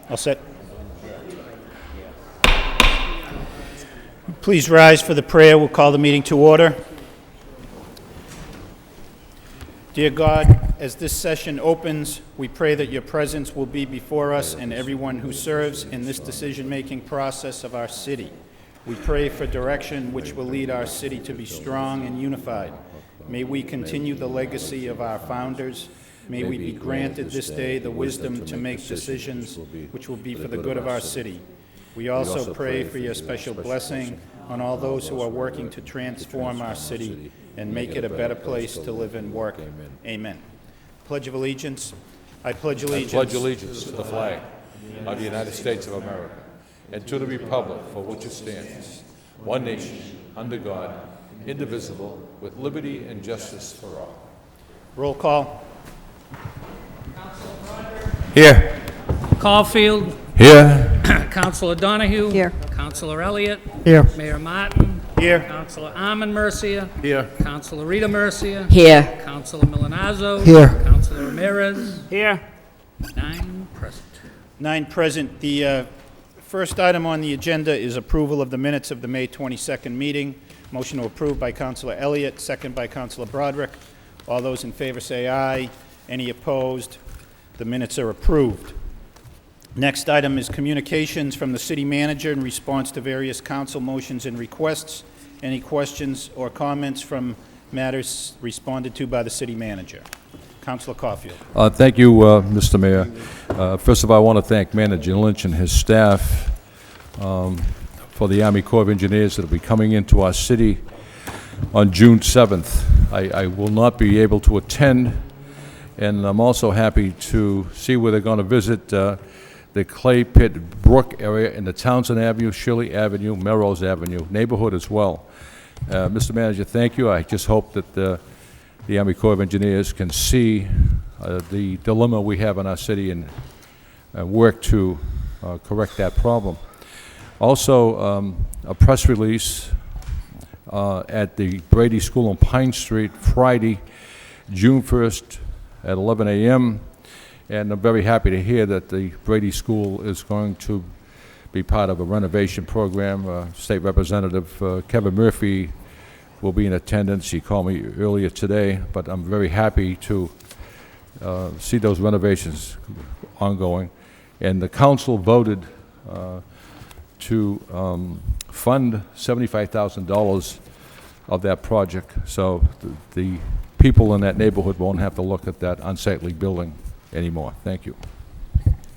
All set. Please rise for the prayer. We'll call the meeting to order. Dear God, as this session opens, we pray that your presence will be before us and everyone who serves in this decision-making process of our city. We pray for direction which will lead our city to be strong and unified. May we continue the legacy of our founders. May we be granted this day the wisdom to make decisions which will be for the good of our city. We also pray for your special blessing on all those who are working to transform our city and make it a better place to live and work. Amen. Pledge of Allegiance. I pledge allegiance. I pledge allegiance to the flag of the United States of America and to the republic for which it stands, one nation, under God, indivisible, with liberty and justice for all. Roll call. Here. Caulfield. Here. Councilor Donahue. Here. Councilor Elliott. Here. Mayor Martin. Here. Councilor Armand Mercia. Here. Councilor Rita Mercia. Here. Councilor Milanazzo. Here. Councilor Ramirez. Here. 9 present. 9 present. The first item on the agenda is approval of the minutes of the May 22nd meeting. Motion to approve by Councilor Elliott, second by Councilor Broderick. All those in favor say aye. Any opposed? The minutes are approved. Next item is communications from the city manager in response to various council motions and requests. Any questions or comments from matters responded to by the city manager? Councilor Caulfield. Thank you, Mr. Mayor. First of all, I want to thank Manager Lynch and his staff for the Army Corps of Engineers that will be coming into our city on June 7th. I will not be able to attend, and I'm also happy to see where they're going to visit the Clay Pit Brook area in the Townsend Avenue, Shirley Avenue, Melrose Avenue neighborhood as well. Mr. Manager, thank you. I just hope that the Army Corps of Engineers can see the dilemma we have in our city and work to correct that problem. Also, a press release at the Brady School on Pine Street, Friday, June 1st at 11 a.m., and I'm very happy to hear that the Brady School is going to be part of a renovation program. State Representative Kevin Murphy will be in attendance. He called me earlier today, but I'm very happy to see those renovations ongoing. And the council voted to fund $75,000 of that project, so the people in that neighborhood won't have to look at that unsightly building anymore. Thank you.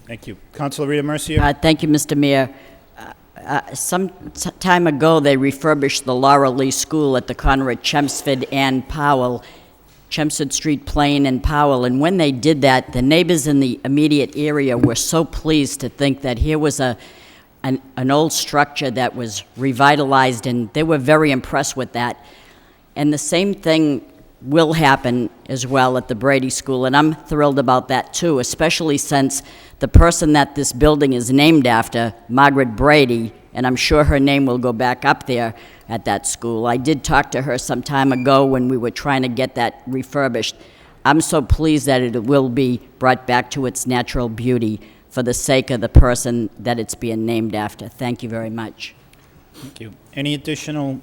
Thank you. Councilor Rita Mercia. Thank you, Mr. Mayor. Some time ago, they refurbished the Laura Lee School at the corner of Chelmsford and Powell, Chelmsford Street Plain and Powell, and when they did that, the neighbors in the immediate area were so pleased to think that here was an old structure that was revitalized, and they were very impressed with that. And the same thing will happen as well at the Brady School, and I'm thrilled about that too, especially since the person that this building is named after, Margaret Brady, and I'm sure her name will go back up there at that school. I did talk to her some time ago when we were trying to get that refurbished. I'm so pleased that it will be brought back to its natural beauty for the sake of the person that it's being named after. Thank you very much. Thank you. Any additional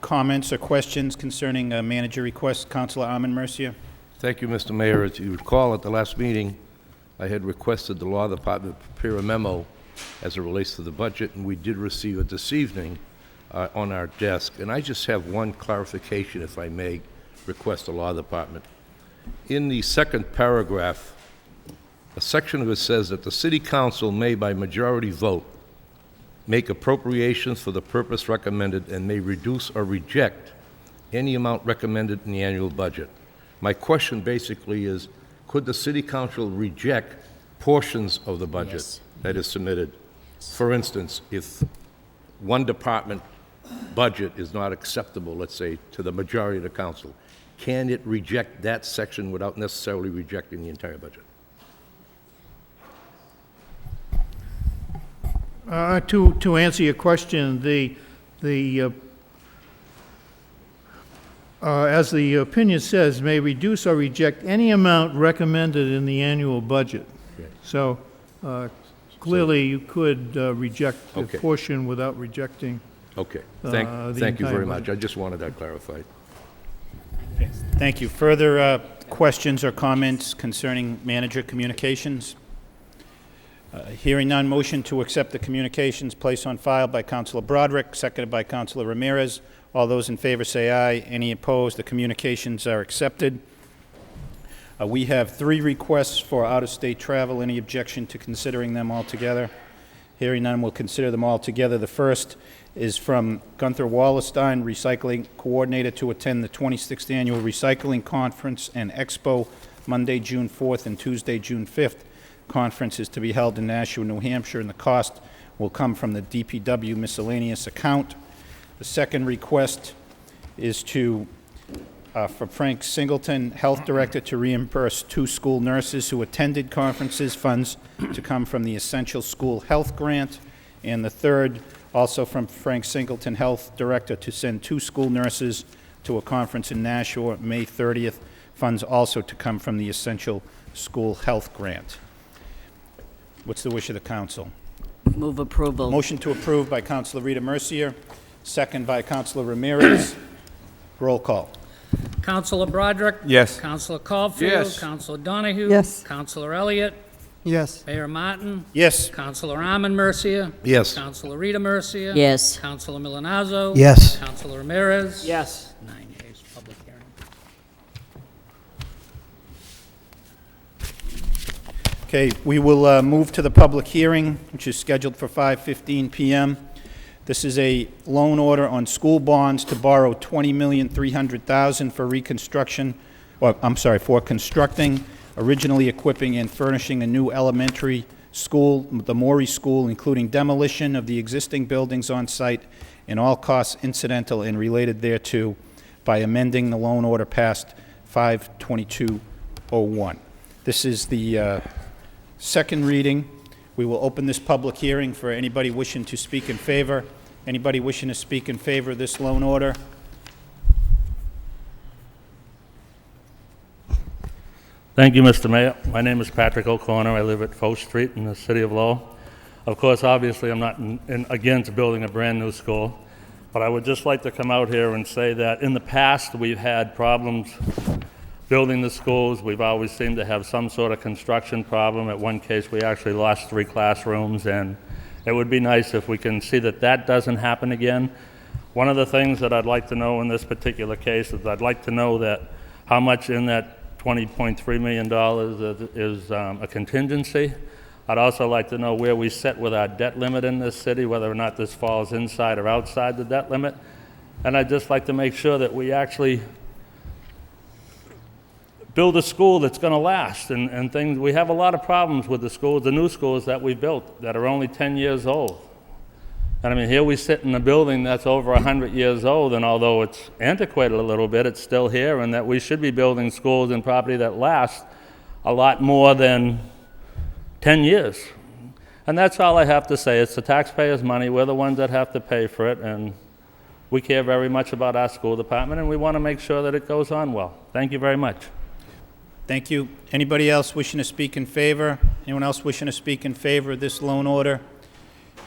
comments or questions concerning manager requests? Councilor Armand Mercia. Thank you, Mr. Mayor. As you recall, at the last meeting, I had requested the Law Department prepare a memo as it relates to the budget, and we did receive it this evening on our desk. And I just have one clarification, if I may request the Law Department. In the second paragraph, a section of it says that the City Council may, by majority vote, make appropriations for the purpose recommended and may reduce or reject any amount recommended in the annual budget. My question basically is, could the City Council reject portions of the budget that is submitted? For instance, if one department budget is not acceptable, let's say, to the majority of the council, can it reject that section without necessarily rejecting the entire budget? To answer your question, as the opinion says, may reduce or reject any amount recommended in the annual budget. Okay. So Clearly, you could reject a Okay. portion without rejecting. Okay, the thank you entire very much. budget. I just wanted that clarified. Thank you. Further questions or comments concerning manager communications? Hearing none, motion to accept the communications placed on file by Councilor Broderick, seconded by Councilor Ramirez. All those in favor say aye. Any opposed? The communications are accepted. We have 3 requests for out-of-state travel. Any objection to considering them all together? Hearing none, we'll consider them all together. The first is from Gunther Wallerstein, Recycling Coordinator, to attend the 26th Annual Recycling Conference and Expo, Monday, June 4th and Tuesday, June 5th. Conference is to be held in Nashua, New Hampshire, and the cost will come from the DPW miscellaneous account. The second request is for Frank Singleton, Health Director, to reimburse 2 school nurses who attended conferences, funds to come from the Essential School Health Grant. And the third, also from Frank Singleton, Health Director, to send 2 school nurses to a conference in Nashua, May 30th, funds also to come from the Essential School Health Grant. What's the wish of the council? Move approval. Motion to approve by Councilor Rita Mercier, second by Councilor Ramirez. Roll call. Councilor Broderick. Yes. Councilor Caulfield. Yes. Councilor Donahue. Yes. Councilor Elliott. Yes. Mayor Martin. Yes. Councilor Arman Mercia. Yes. Councilor Rita Mercia. Yes. Councilor Milonazo. Yes. Councilor Ramirez. Yes. 9 yeas, public hearing. Okay, we will move to the public hearing, which is scheduled for 5:15 p.m. This is a loan order on school bonds to borrow $20,300,000 for reconstruction, for constructing, originally equipping, and furnishing a new elementary school, the Morey School, including demolition of the existing buildings on site and all costs incidental and related thereto, by amending the loan order passed 5/22/01. This is the second reading. We will open this public hearing for anybody wishing to speak in favor. Anybody wishing to speak in favor of this loan order? Thank you, Mr. Mayor. My name is Patrick O'Connor. I live at Foe Street in the city of Lowell. Of course, obviously, I'm not against building a brand-new school, but I would just like to come out here and say that in the past, we've had problems building the schools. We've always seemed to have some sort of construction problem. At one case, we actually lost 3 classrooms, and it would be nice if we can see that that doesn't happen again. One of the things that I'd like to know in this particular case is I'd like to know that how much in that $20.3 million is a contingency. I'd also like to know where we sit with our debt limit in this city, whether or not this falls inside or outside the debt limit. And I'd just like to make sure that we actually build a school that's going to last and things. We have a lot of problems with the schools, the new schools that we built that are only 10 years old. And I mean, here we sit in a building that's over 100 years old, and although it's antiquated a little bit, it's still here, and that we should be building schools and property that last a lot more than 10 years. And that's all I have to say. It's the taxpayers' money. We're the ones that have to pay for it, and we care very much about our school department, and we want to make sure that it goes on well. Thank you very much. Thank you. Anybody else wishing to speak in favor? Anyone else wishing to speak in favor of this loan order?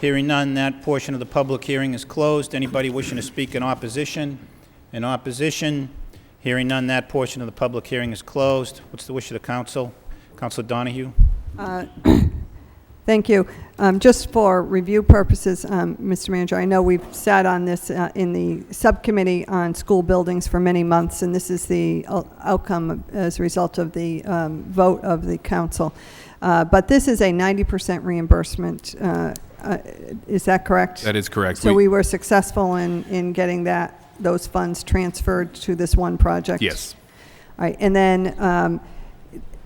Hearing none, that portion of the public hearing is closed. Anybody wishing to speak in opposition? In opposition? Hearing none, that portion of the public hearing is closed. What's the wish of the council? Councilor Donahue? Thank you. Just for review purposes, Mr. Manager, I know we've sat on this in the subcommittee on school buildings for many months, and this is the outcome as a result of the vote of the council. But this is a 90% reimbursement. Is that correct? That is correct. So we were successful in getting those funds transferred to this one project? Yes. All right, and then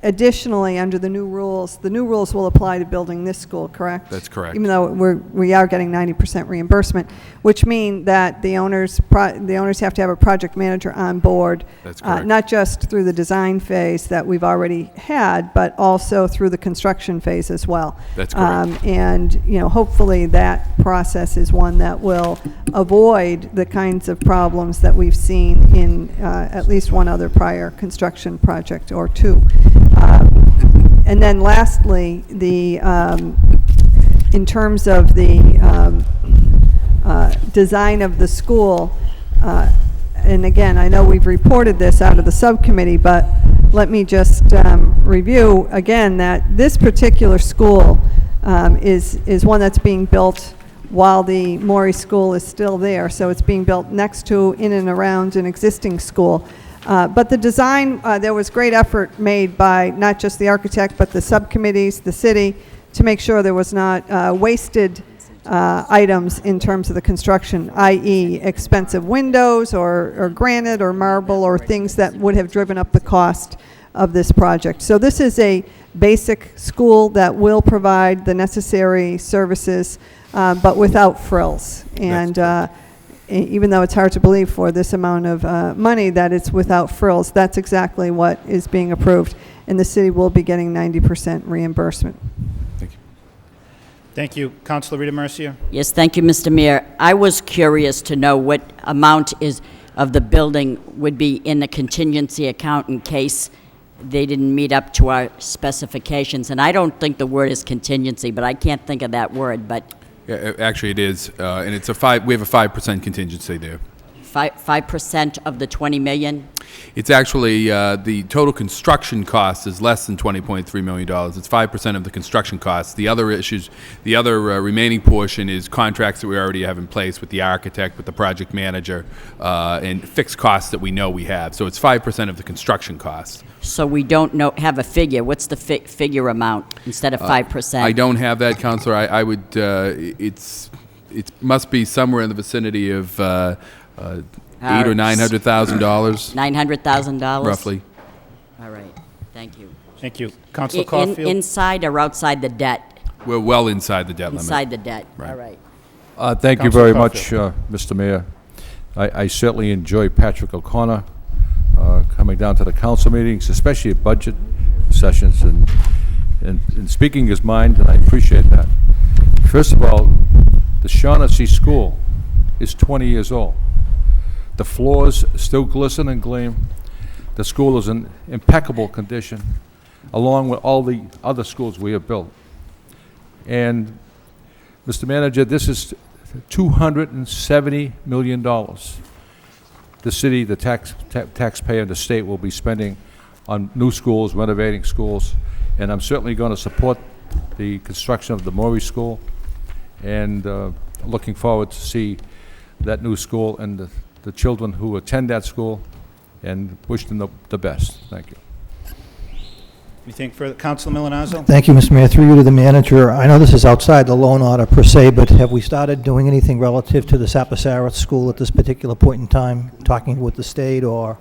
additionally, under the new rules will apply to building this school, correct? That's correct. Even though we are getting 90% reimbursement, which mean that the owners have to have a project manager on board. That's correct. Not just through the design phase that we've already had, but also through the construction phase as well. That's correct. And hopefully that process is one that will avoid the kinds of problems that we've seen in at least one other prior construction project or two. And then lastly, in terms of the design of the school, and again, I know we've reported this out of the subcommittee, but let me just review again that this particular school is one that's being built while the Maury School is still there. So it's being built next to, in and around an existing school. But the design, there was great effort made by not just the architect, but the subcommittees, the city, to make sure there was not wasted items in terms of the construction, i.e. expensive windows or granite or marble or things that would have driven up the cost of this project. So this is a basic school that will provide the necessary services, but without frills. And even though it's hard to believe for this amount of money that it's without frills, that's exactly what is being approved. And the city will be getting 90% reimbursement. Thank you. Councilor Rita Mercia. Yes, thank you, Mr. Mayor. I was curious to know what amount of the building would be in the contingency account in case they didn't meet up to our specifications. And I don't think the word is contingency, but I can't think of that word, but Yeah, actually, it is, and it's we have a 5% contingency there. 5% of the 20 million? It's actually, the total construction cost is less than $20.3 million. It's 5% of the construction costs. The other remaining portion is contracts that we already have in place with the architect, with the project manager, and fixed costs that we know we have. So it's 5% of the construction cost. So we don't have a figure. What's the figure amount instead of 5%? I don't have that, Counselor. I would, it must be somewhere in the vicinity of $800,000 or $900,000. $900,000? Roughly. All right. Thank you. Thank you. Councilor Caulfield. Inside or outside the debt? We're well inside the debt limit. Inside the debt. Right. All right. Thank you Councilor very much, Caulfield. Mr. Mayor. I certainly enjoy Patrick O'Connor coming down to the council meetings, especially at budget sessions, and speaking his mind, and I appreciate that. First of all, the Shaughnessy School is 20 years old. The floors still glisten and gleam. The school is in impeccable condition, along with all the other schools we have built. And, Mr. Manager, this is $270 million. The city, the taxpayer, and the state will be spending on new schools, renovating schools, and I'm certainly going to support the construction of the Maury School, and looking forward to see that new school and the children who attend that school, and wish them the best. Thank you. Anything further? Councilor Milonazo. Thank you, Mr. Mayor. Through you to the manager. I know this is outside the loan order per se, but have we started doing anything relative to the Sapasara School at this particular point in time, talking with the state or?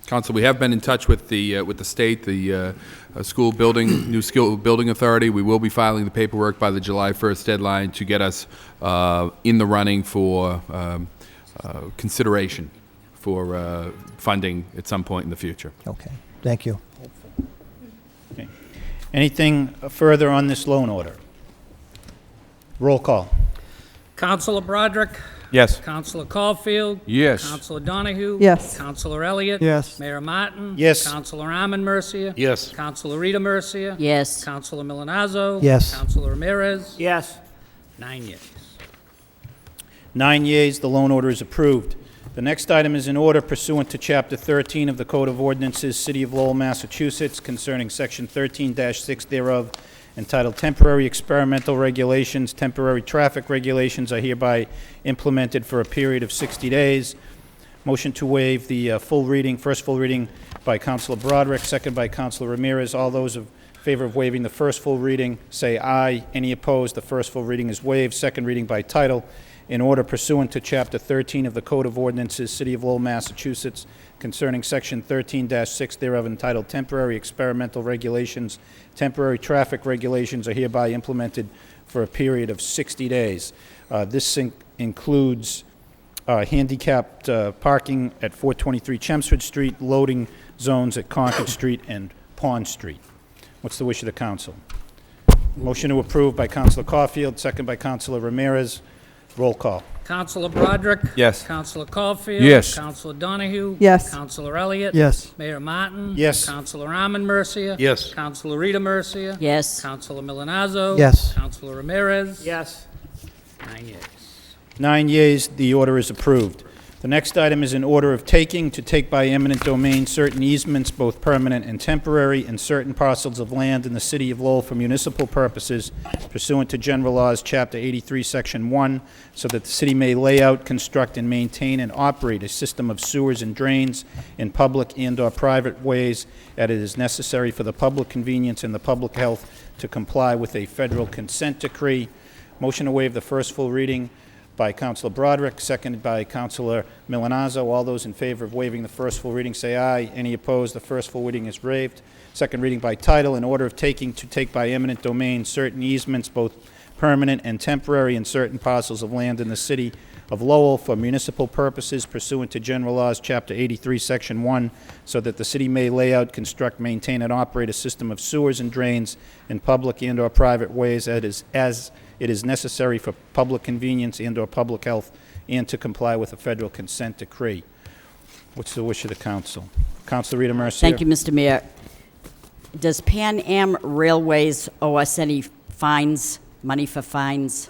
Council, we have been in touch with the state, the school building, new school building authority. We will be filing the paperwork by the July 1st deadline to get us in the running for consideration for funding at some point in the future. Okay, thank you. Okay. Anything further on this loan order? Roll call. Councilor Broderick? Yes. Councilor Caulfield? Yes. Councilor Donahue? Yes. Councilor Elliott? Yes. Mayor Martin? Yes. Councilor Arman Mercia? Yes. Councilor Rita Mercia? Yes. Councilor Milonazo? Yes. Councilor Ramirez? Yes. 9 yeas. 9 yeas, the loan order is approved. The next item is an order pursuant to Chapter 13 of the Code of Ordinances, City of Lowell, Massachusetts, concerning Section 13-6 thereof, entitled Temporary Experimental Regulations. Temporary traffic regulations are hereby implemented for a period of 60 days. Motion to waive the full reading, first full reading by Councilor Broderick, second by Councilor Ramirez. All those in favor of waiving the first full reading, say aye. Any opposed? The first full reading is waived. Second reading by title. In order pursuant to Chapter 13 of the Code of Ordinances, City of Lowell, Massachusetts, concerning Section 13-6 thereof, entitled Temporary Experimental Regulations. Temporary traffic regulations are hereby implemented for a period of 60 days. This includes handicapped parking at 423 Chelmsford Street, loading zones at Concord Street and Pond Street. What's the wish of the council? Motion to approve by Councilor Caulfield, second by Councilor Ramirez. Roll call. Counselor Broderick. Yes. Counselor Caulfield. Yes. Counselor Donahue. Yes. Counselor Elliott. Yes. Mayor Martin. Yes. Counselor Arman Mercia. Yes. Counselor Rita Mercia. Yes. Counselor Milonazo. Yes. Counselor Ramirez. Yes. 9 yeas. 9 yeas, the order is approved. The next item is an order of taking to take by eminent domain certain easements, both permanent and temporary, and certain parcels of land in the city of Lowell for municipal purposes pursuant to General Laws, Chapter 83, Section 1, so that the city may lay out, construct, and maintain and operate a system of sewers and drains in public and/or private ways as it is necessary for the public convenience and the public health to comply with a federal consent decree. Motion to waive the first full reading by Councilor Broderick, seconded by Councilor Milonazo. All those in favor of waiving the first full reading say aye. Any opposed? The first full reading is waived. Second reading by title, in order of taking to take by eminent domain certain easements, both permanent and temporary, in certain parcels of land in the city of Lowell for municipal purposes pursuant to General Laws, Chapter 83, Section 1, so that the city may lay out, construct, maintain, and operate a system of sewers and drains in public and/or private ways as it is necessary for public convenience and/or public health, and to comply with a federal consent decree. What's the wish of the council? Councilor Rita Mercia. Thank you, Mr. Mayor. Does Pan Am Railways owe us any fines, money for fines?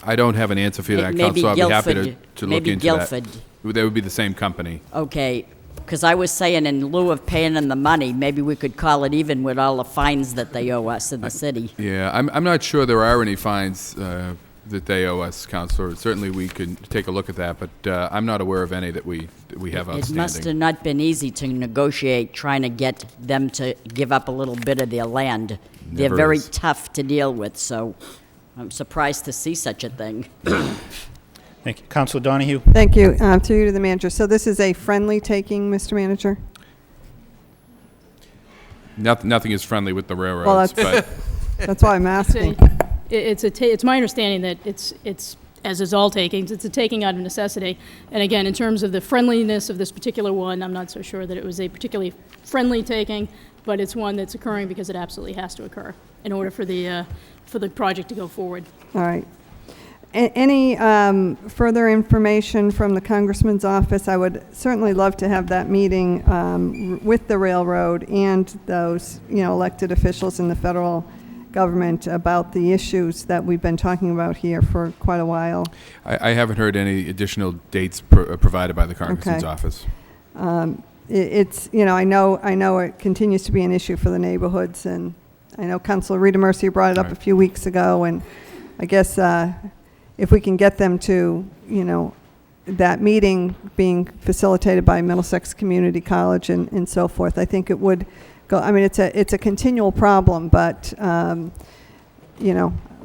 I don't have an answer for you, that, Maybe Council. I'll be happy Guilford. to look Maybe into Guilford. that. They would be the same company. Okay, because I was saying in lieu of paying them the money, maybe we could call it even with all the fines that they owe us in the city. Yeah, I'm not sure there are any fines that they owe us, Councilor. Certainly, we could take a look at that, but I'm not aware of any that we have outstanding. It must have not been easy to negotiate, trying to get them to give up a little bit of their land. They're Never very is. tough to deal with, so I'm surprised to see such a thing. Thank you. Councilor Donahue. Thank you. Through you to the manager. So this is a friendly taking, Mr. Manager? Nothing is friendly with the railroads, Well, but That's why I'm asking. It's my understanding that it's as is all takings, it's a taking out of necessity. And again, in terms of the friendliness of this particular one, I'm not so sure that it was a particularly friendly taking, but it's one that's occurring because it absolutely has to occur in order for the project to go forward. All right. Any further information from the Congressman's office? I would certainly love to have that meeting with the railroad and those, elected officials in the federal government about the issues that we've been talking about here for quite a while. I haven't heard any additional dates provided by the Congressman's Okay. office. It's, I know it continues to be an issue for the neighborhoods, and I know Councilor Rita Mercia brought it up Right. a few weeks ago, and I guess if we can get them to, that meeting being facilitated by Middlesex Community College and so forth, I think it would go. I mean, it's a continual problem, but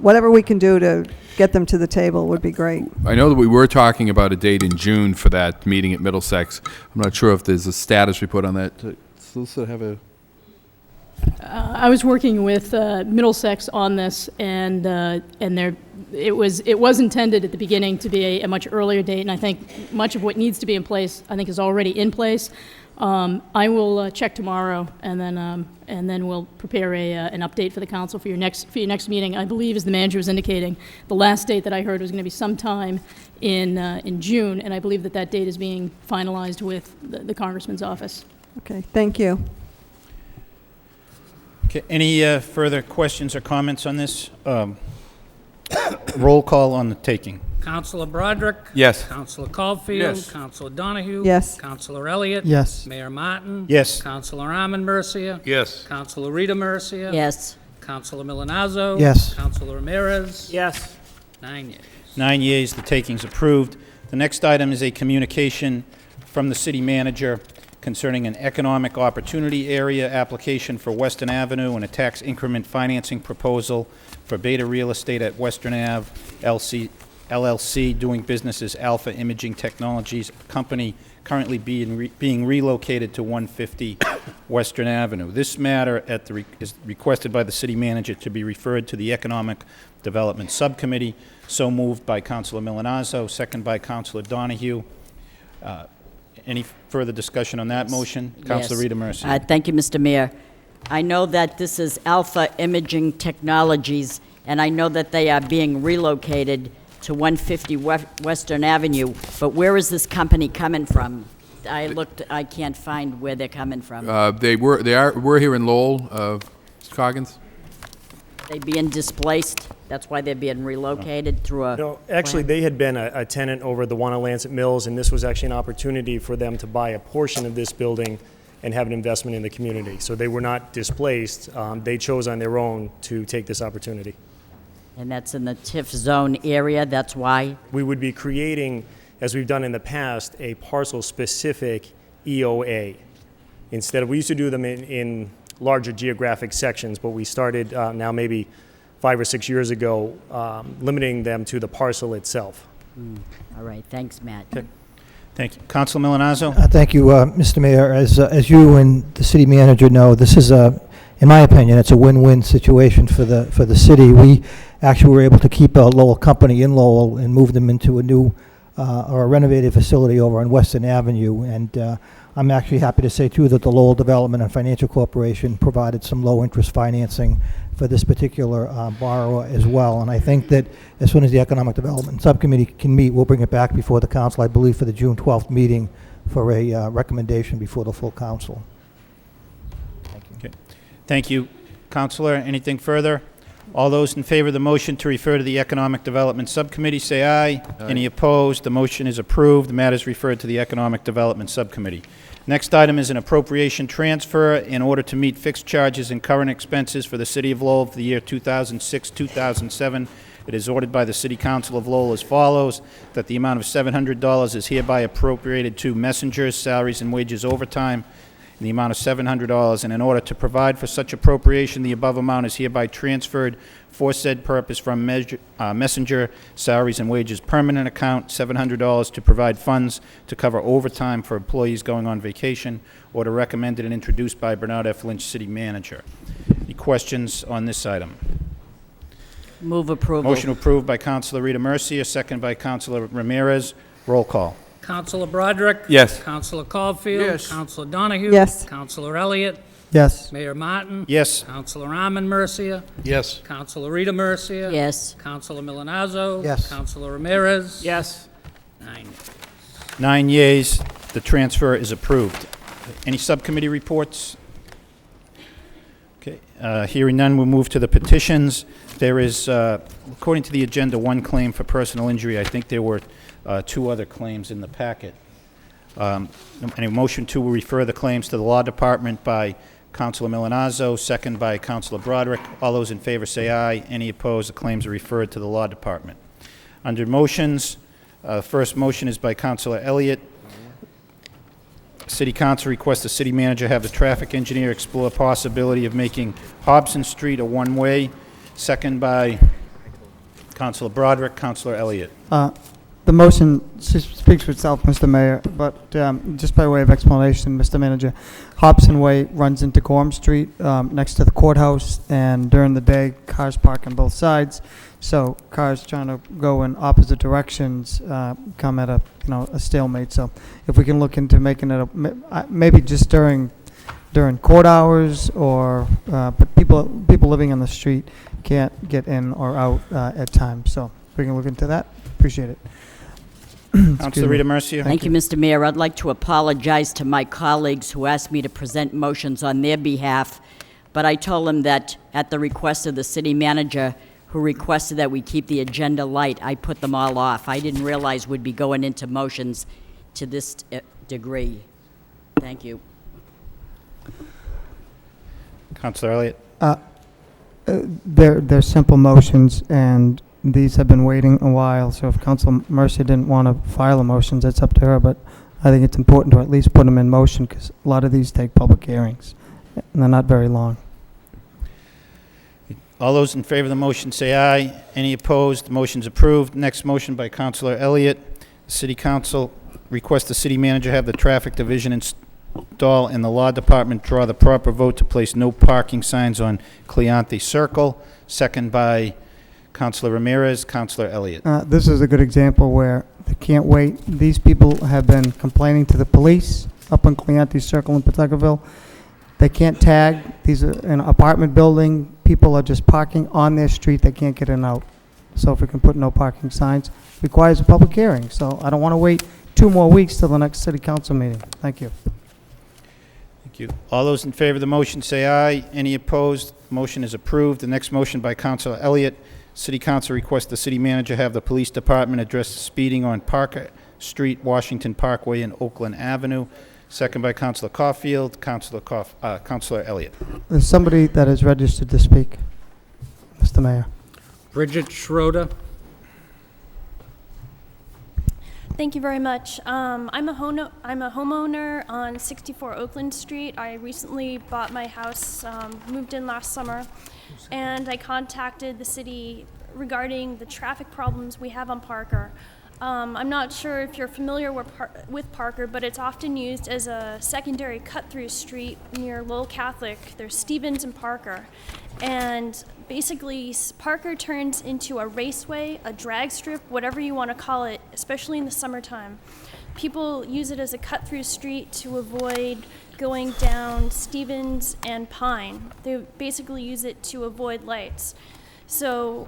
whatever we can do to get them to the table would be great. I know that we were talking about a date in June for that meeting at Middlesex. I'm not sure if there's a status report on that. Solicitor have a... I was working with Middlesex on this, and it was intended at the beginning to be a much earlier date, and I think much of what needs to be in place, I think, is already in place. I will check tomorrow, and then we'll prepare an update for the council for your next meeting. I believe, as the manager was indicating, the last date that I heard was going to be sometime in June, and I believe that date is being finalized with the Congressman's office. Okay, thank you. Okay, any further questions or comments on this? Roll call on the taking. Counselor Broderick. Yes. Counselor Caulfield. Yes. Counselor Donahue. Yes. Counselor Elliott. Yes. Mayor Martin. Yes. Counselor Arman Mercia. Yes. Counselor Rita Mercia. Yes. Counselor Milonazo. Yes. Counselor Ramirez. Yes. 9 yeas. 9 yeas, the taking's approved. The next item is a communication from the city manager concerning an economic opportunity area application for Western Avenue and a tax increment financing proposal for Beta Real Estate at Western Ave, LLC, doing business as Alpha Imaging Technologies, a company currently being relocated to 150 Western Avenue. This matter is requested by the city manager to be referred to the Economic Development Subcommittee. So moved by Councilor Milonazo, second by Councilor Donahue. Any further discussion on that motion? Councilor Yes. Rita Mercia. Thank you, Mr. Mayor. I know that this is Alpha Imaging Technologies, and I know that they are being relocated to 150 Western Avenue, but where is this company coming from? I looked, I can't find where they're coming from. We're here in Lowell, Mr. Coggins. They being displaced? That's why they're being relocated through a... No, actually, they had been a tenant over the one on Lancet Mills, and this was actually an opportunity for them to buy a portion of this building and have an investment in the community. So they were not displaced. They chose on their own to take this opportunity. And that's in the TIF zone area, that's why? We would be creating, as we've done in the past, a parcel-specific EOA. Instead of, we used to do them in larger geographic sections, but we started now maybe 5 or 6 years ago, limiting them to the parcel itself. All right, thanks, Matt. Okay. Thank you. Councilor Milonazo? Thank you, Mr. Mayor. As you and the city manager know, this is in my opinion, it's a win-win situation for the city. We actually were able to keep a Lowell company in Lowell and move them into a new or a renovated facility over on Western Avenue. And I'm actually happy to say, too, that the Lowell Development and Financial Corporation provided some low-interest financing for this particular borrower as well. And I think that as soon as the Economic Development Subcommittee can meet, we'll bring it back before the council, I believe, for the June 12th meeting for a recommendation before the full council. Thank you. Okay. Thank you, Councilor. Anything further? All those in favor of the motion to refer to the Economic Development Subcommittee, say aye. Any opposed? The motion is approved. The matter is referred to the Economic Development Subcommittee. Next item is an appropriation transfer in order to meet fixed charges and current expenses for the City of Lowell for the year 2006-2007. It is ordered by the City Council of Lowell as follows, that the amount of $700 is hereby appropriated to messengers, salaries and wages overtime, in the amount of $700, and in order to provide for such appropriation, the above amount is hereby transferred for said purpose from messenger salaries and wages permanent account, $700 to provide funds to cover overtime for employees going on vacation, order recommended and introduced by Bernard F. Lynch, City Manager. Any questions on this item? Move approval. Motion approved by Councilor Rita Mercia, second by Councilor Ramirez. Roll call. Councilor Broderick? Yes. Councilor Caulfield? Yes. Councilor Donahue? Yes. Councilor Elliott? Yes. Mayor Martin? Yes. Councilor Arman Mercia? Yes. Councilor Rita Mercia? Yes. Councilor Milonazo? Yes. Councilor Ramirez? Yes. 9 yeas. 9 yeas. The transfer is approved. Any subcommittee reports? Okay. Hearing none, we'll move to the petitions. There is, according to the agenda, one claim for personal injury. I think there were 2 other claims in the packet. Any motion to refer the claims to the Law Department by Councilor Milonazo, second by Councilor Broderick. All those in favor say aye. Any opposed? The claims are referred to the Law Department. Under motions, first motion is by Councilor Elliott. City Council requests the city manager have the traffic engineer explore possibility of making Hobson Street a one-way. Second by Councilor Broderick. Councilor Elliott. The motion speaks for itself, Mr. Mayor, but just by way of explanation, Mr. Manager, Hobson Way runs into Gorham Street next to the courthouse, and during the day, cars park on both sides. So cars trying to go in opposite directions come at a stalemate. So if we can look into making it maybe just during court hours, or but people living on the street can't get in or out at times. So if we can look into that, appreciate it. Councilor Rita Mercia. Thank you, Mr. Mayor. I'd like to apologize to my colleagues who asked me to present motions on their behalf, but I told them that at the request of the city manager, who requested that we keep the agenda light, I put them all off. I didn't realize we'd be going into motions to this degree. Thank you. Councilor Elliott. They're simple motions, and these have been waiting a while. So if Council Mercy didn't want to file the motions, that's up to her. But I think it's important to at least put them in motion, because a lot of these take public hearings, and they're not very long. All those in favor of the motion say aye. Any opposed? The motion's approved. Next motion by Councilor Elliott. City Council requests the city manager have the traffic division install and the law department draw the proper vote to place no parking signs on Cleante Circle. Second by Councilor Ramirez. Councilor Elliott. This is a good example where they can't wait. These people have been complaining to the police up on Cleante Circle in Pawtuckaville. They can't tag. These are an apartment building. people are just parking on their street, they can't get in and out. So if we can put no parking signs, requires a public hearing. So I don't want to wait 2 more weeks till the next city council meeting. Thank you. Thank you. All those in favor of the motion say aye. Any opposed? Motion is approved. The next motion by Councilor Elliott. City Council requests the city manager have the police department address speeding on Parker Street, Washington Parkway, and Oakland Avenue. Second by Councilor Caulfield. Councilor Elliott. There's somebody that is registered to speak. Mr. Mayor. Bridget Schroeder. Thank you very much. I'm a homeowner on 64 Oakland Street. I recently bought my house, moved in last summer, and I contacted the city regarding the traffic problems we have on Parker. I'm not sure if you're familiar with Parker, but it's often used as a secondary cut-through street near Lowell Catholic. There's Stevens and Parker. And basically, Parker turns into a raceway, a drag strip, whatever you want to call it, especially in the summertime. People use it as a cut-through street to avoid going down Stevens and Pine. They basically use it to avoid lights. So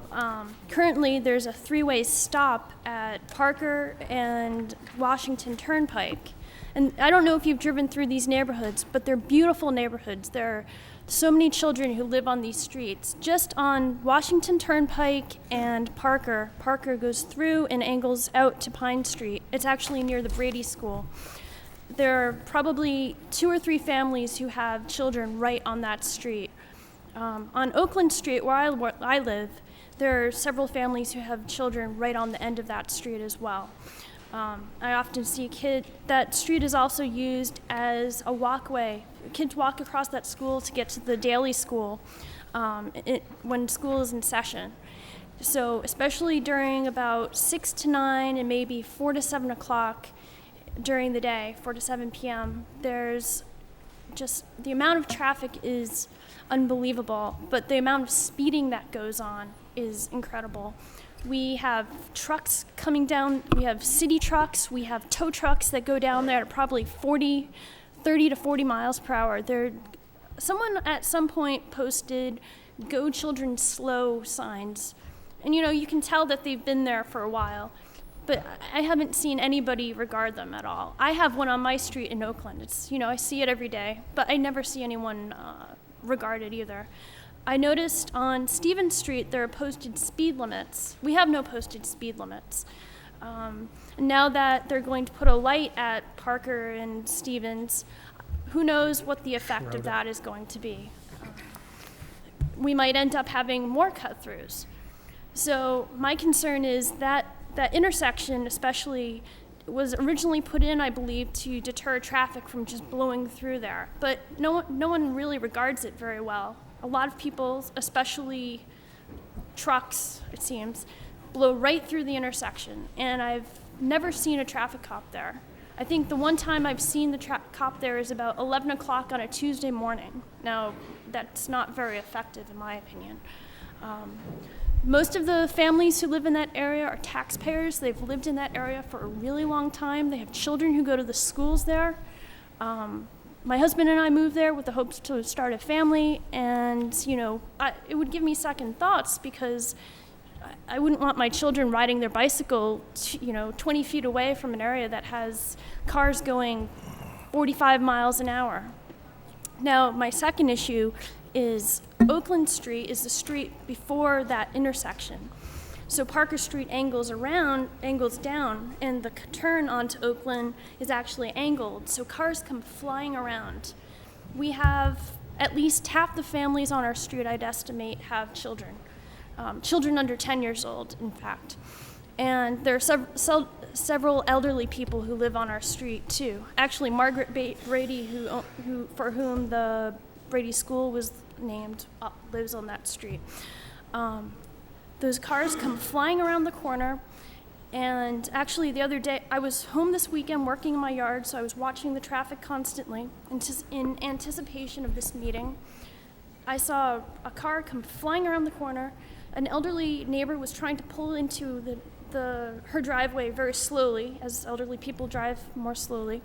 currently there's a 3-way stop at Parker and Washington Turnpike. And I don't know if you've driven through these neighborhoods, but they're beautiful neighborhoods. There are so many children who live on these streets. Just on Washington Turnpike and Parker goes through and angles out to Pine Street. It's actually near the Brady School. There are probably 2 or 3 families who have children right on that street. On Oakland Street, where I live, there are several families who have children right on the end of that street as well. I often see that street is also used as a walkway. Kids walk across that school to get to the daily school when school is in session. So especially during about 6 to 9 and maybe 4 to 7 o'clock during the day, 4 to 7 p.m., there's just the amount of traffic is unbelievable, but the amount of speeding that goes on is incredible. We have trucks coming down, we have city trucks, we have tow trucks that go down there at probably 30 to 40 miles per hour. Someone at some point posted "Go Children Slow" signs, and you can tell that they've been there for a while, but I haven't seen anybody regard them at all. I have one on my street in Oakland. It's, I see it every day, but I never see anyone regard it either. I noticed on Stevens Street there are posted speed limits. We have no posted speed limits. Now that they're going to put a light at Parker and Stevens, who knows what the effect of that is going to be. We might end up having more cut-throughs. So my concern is that intersection especially was originally put in, I believe, to deter traffic from just blowing through there. But no one really regards it very well. A lot of people, especially trucks, it seems, blow right through the intersection. And I've never seen a traffic cop there. I think the one time I've seen the cop there is about 11 o'clock on a Tuesday morning. Now, that's not very effective in my opinion. Most of the families who live in that area are taxpayers. They've lived in that area for a really long time. They have children who go to the schools there. My husband and I moved there with the hopes to start a family, and it would give me second thoughts because I wouldn't want my children riding their bicycle 20 feet away from an area that has cars going 45 miles an hour. Now, my second issue is Oakland Street is the street before that intersection. So Parker Street angles down, and the turn onto Oakland is actually angled, so cars come flying around. We have at least half the families on our street, I'd estimate, have children. Children under 10 years old, in fact. And there are several elderly people who live on our street, too. Actually, Margaret Brady, for whom the Brady School was named, lives on that street. Those cars come flying around the corner, and actually the other day, I was home this weekend working in my yard, so I was watching the traffic constantly. In anticipation of this meeting, I saw a car come flying around the corner. An elderly neighbor was trying to pull into her driveway very slowly, as elderly people drive more slowly.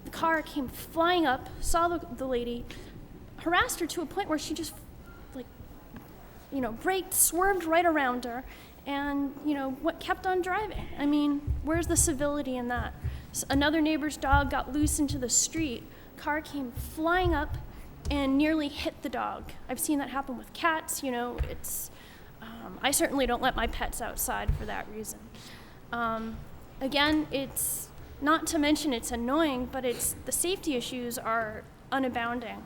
The car came flying up, saw the lady, harassed her to a point where she just braked, swerved right around her, and, what kept on driving. I mean, where's the civility in that? Another neighbor's dog got loose into the street. Car came flying up and nearly hit the dog. I've seen that happen with cats. I certainly don't let my pets outside for that reason. Again, it's not to mention it's annoying, but the safety issues are unabounding.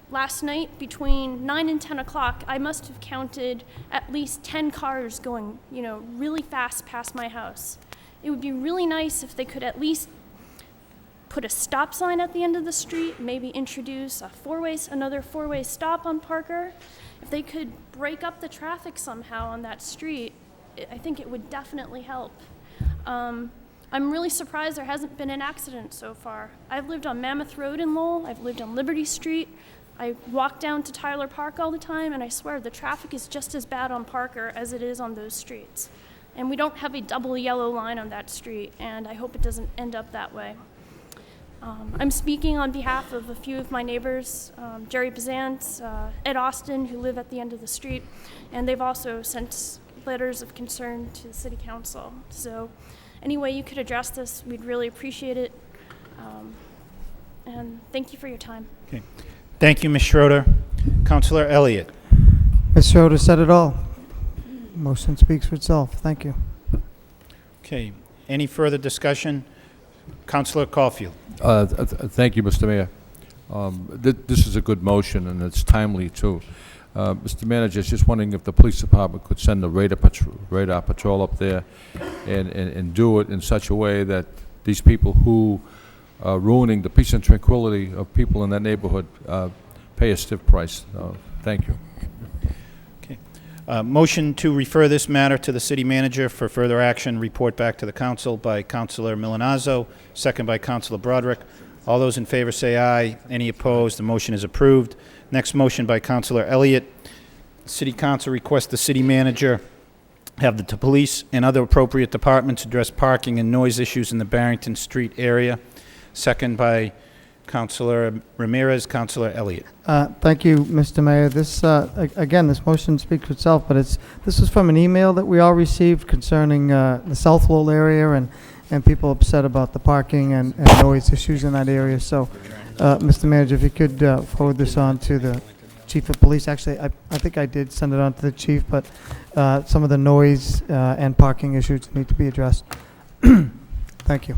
Last night, between 9 and 10 o'clock, I must have counted at least 10 cars going, really fast past my house. It would be really nice if they could at least put a stop sign at the end of the street, maybe introduce another four-way stop on Parker. If they could break up the traffic somehow on that street, I think it would definitely help. I'm really surprised there hasn't been an accident so far. I've lived on Mammoth Road in Lowell. I've lived on Liberty Street. I walk down to Tyler Park all the time, and I swear the traffic is just as bad on Parker as it is on those streets. And we don't have a double yellow line on that street, and I hope it doesn't end up that way. I'm speaking on behalf of a few of my neighbors, Jerry Bazant, Ed Austin, who live at the end of the street, and they've also sent letters of concern to the city council. So any way you could address this, we'd really appreciate it. And thank you for your time. Okay. Thank you, Ms. Schroeder. Councilor Elliott. Ms. Schroeder said it all. Motion speaks for itself. Thank you. Okay. Any further discussion? Councilor Caulfield. Thank you, Mr. Mayor. This is a good motion, and it's timely, too. Mr. Manager, I was just wondering if the police department could send a radar patrol up there and do it in such a way that these people who are ruining the peace and tranquility of people in that neighborhood pay a stiff price. Thank you. Okay. Motion to refer this matter to the city manager for further action, report back to the council by Councilor Milanazzo, second by Councilor Broderick. All those in favor say aye. Any opposed? The motion is approved. Next motion by Councilor Elliott. City Council requests the city manager have the police and other appropriate departments address parking and noise issues in the Barrington Street area. Second by Councilor Ramirez. Councilor Elliott. Thank you, Mr. Mayor. This, again, this motion speaks for itself, but this was from an email that we all received concerning the South Lowell area and people upset about the parking and noise issues in that area. So, Mr. Manager, if you could forward this on to the Chief of Police. Actually, I think I did send it on to the Chief, but some of the noise and parking issues need to be addressed. Thank you.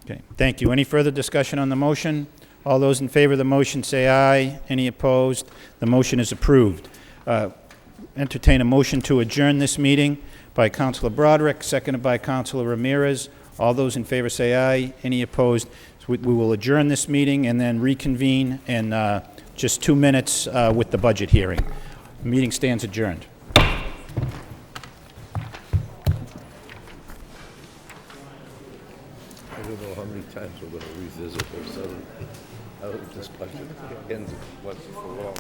Okay, thank you. Any further discussion on the motion? All those in favor of the motion say aye. Any opposed? The motion is approved. Entertain a motion to adjourn this meeting by Councilor Broderick, seconded by Councilor Ramirez. All those in favor say aye. Any opposed? So we will adjourn this meeting and then reconvene in just 2 minutes with the budget hearing. The meeting stands adjourned. I don't know how many times we're going to revisit or settle. I hope this budget ends once and for all.